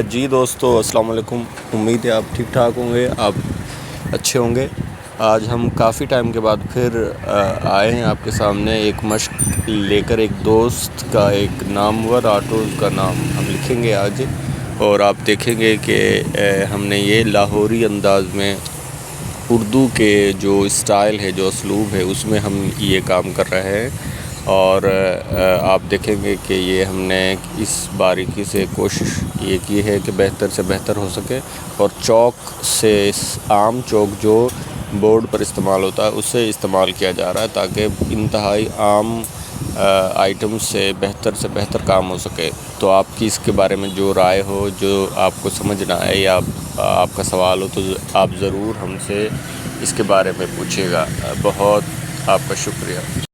جی دوستو السلام علیکم، امید ہے آپ ٹھیک ٹھاک ہوں گے، آپ اچھے ہوں گے۔ آج ہم کافی ٹائم کے بعد پھر آئے ہیں آپ کے سامنے ایک مشق لے کر۔ ایک دوست کا ایک نامور آٹو کا نام ہم لکھیں گے آج، اور آپ دیکھیں گے کہ ہم نے یہ لاہوری انداز میں اردو کے جو اسٹائل ہے، جو اسلوب ہے، اس میں ہم یہ کام کر رہے ہیں، اور آپ دیکھیں گے کہ یہ ہم نے اس باریکی سے کوشش یہ کی ہے کہ بہتر سے بہتر ہو سکے، اور چوک سے عام چوک جو بورڈ پر استعمال ہوتا ہے اسے استعمال کیا جا رہا ہے، تاکہ انتہائی عام آئٹم سے بہتر کام ہو سکے۔ تو آپ کی اس کے بارے میں جو رائے ہو، جو آپ کو سمجھ نہ آئے یا آپ کا سوال ہو، تو آپ ضرور ہم سے اس کے بارے میں پوچھیے گا۔ بہت آپ کا شکریہ۔